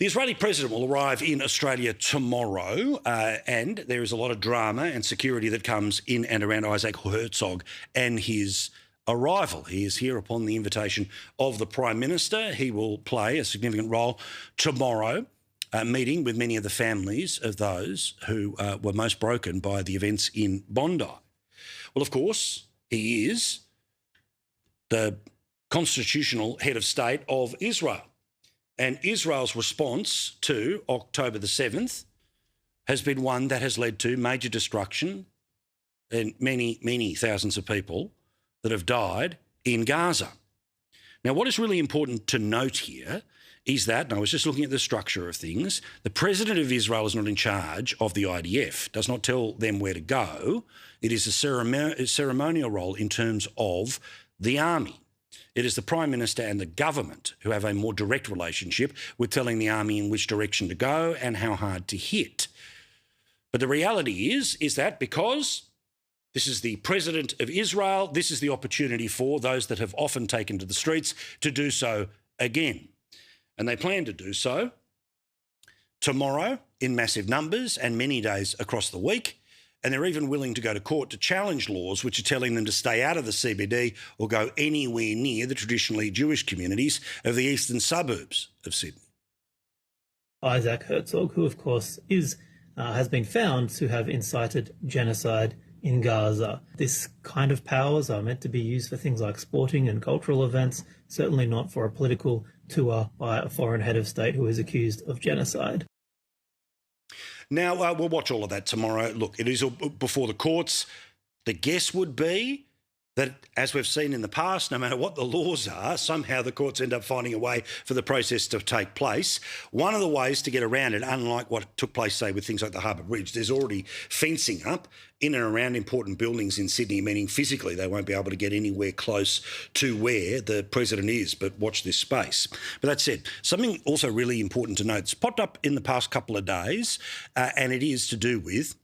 The Israeli president will arrive in Australia tomorrow, and there is a lot of drama and security that comes in and around Isaac Herzog and his arrival. He is here upon the invitation of the Prime Minister. He will play a significant role tomorrow, meeting with many of the families of those who were most broken by the events in Bondi. Well, of course, he is the constitutional head of state of Israel. And Israel's response to October the 7th has been one that has led to major destruction and many, many thousands of people that have died in Gaza. Now, what is really important to note here is that, and I was just looking at the structure of things, the president of Israel is not in charge of the IDF, does not tell them where to go. It is a ceremonial role in terms of the army. It is the Prime Minister and the government who have a more direct relationship with telling the army in which direction to go and how hard to hit. But the reality is that because this is the President of Israel, this is the opportunity for those that have often taken to the streets to do so again. And they plan to do so tomorrow in massive numbers and many days across the week. And they're even willing to go to court to challenge laws which are telling them to stay out of the CBD or go anywhere near the traditionally Jewish communities of the eastern suburbs of Sydney. Isaac Herzog, who of course has been found to have incited genocide in Gaza. This kind of powers are meant to be used for things like sporting and cultural events, certainly not for a political tour by a foreign head of state who is accused of genocide. Now, we'll watch all of that tomorrow. Look, it is before the courts. The guess would be that, as we've seen in the past, no matter what the laws are, somehow the courts end up finding a way for the process to take place. One of the ways to get around it, unlike what took place, say, with things like the Harbour Bridge, there's already fencing up in and around important buildings in Sydney, meaning physically they won't be able to get anywhere close to where the president is, but watch this space. But that said, something also really important to note, it's popped up in the past couple of days, and it is to do with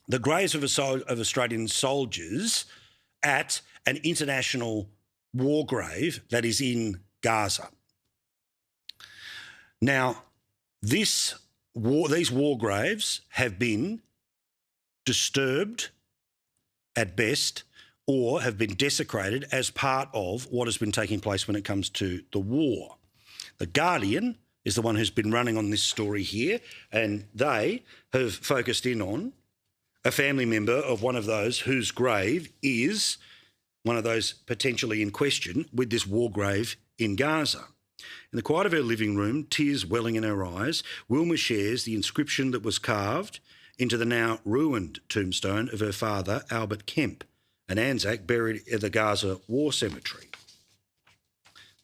the graves of Australian soldiers at an international war grave that is in Gaza. Now, these war graves have been disturbed at best or have been desecrated as part of what has been taking place when it comes to the war. The Guardian is the one who's been running on this story here, and they have focused in on a family member of one of those whose grave is one of those potentially in question with this war grave in Gaza. In the quiet of her living room, tears welling in her eyes, Wilma shares the inscription that was carved into the now ruined tombstone of her father, Albert Kemp, an Anzac buried in the Gaza War Cemetery.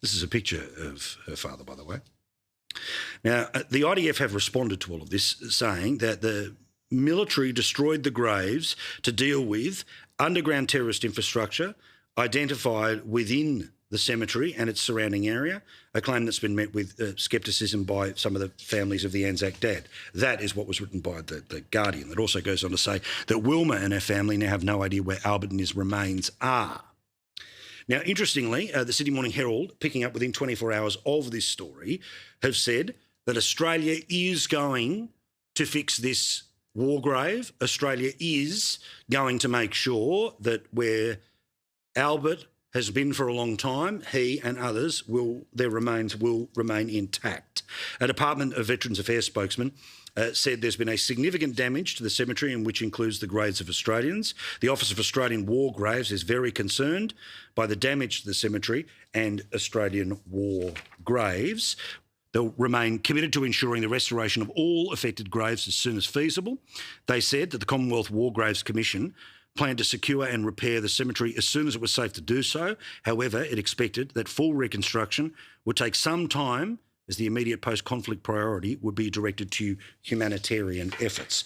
This is a picture of her father, by the way. Now, the IDF have responded to all of this, saying that the military destroyed the graves to deal with underground terrorist infrastructure identified within the cemetery and its surrounding area, a claim that's been met with scepticism by some of the families of the Anzac dad. That is what was written by the Guardian. It also goes on to say that Wilma and her family now have no idea where Albert and his remains are. Now, interestingly, the Sydney Morning Herald, picking up within 24 hours of this story, have said that Australia is going to fix this war grave. Australia is going to make sure that where Albert has been for a long time, he and others their remains will remain intact. A Department of Veterans Affairs spokesman said there's been a significant damage to the cemetery, which includes the graves of Australians. The Office of Australian War Graves is very concerned by the damage to the cemetery and Australian war graves. They'll remain committed to ensuring the restoration of all affected graves as soon as feasible. They said that the Commonwealth War Graves Commission planned to secure and repair the cemetery as soon as it was safe to do so. However, it expected that full reconstruction would take some time, as the immediate post-conflict priority would be directed to humanitarian efforts.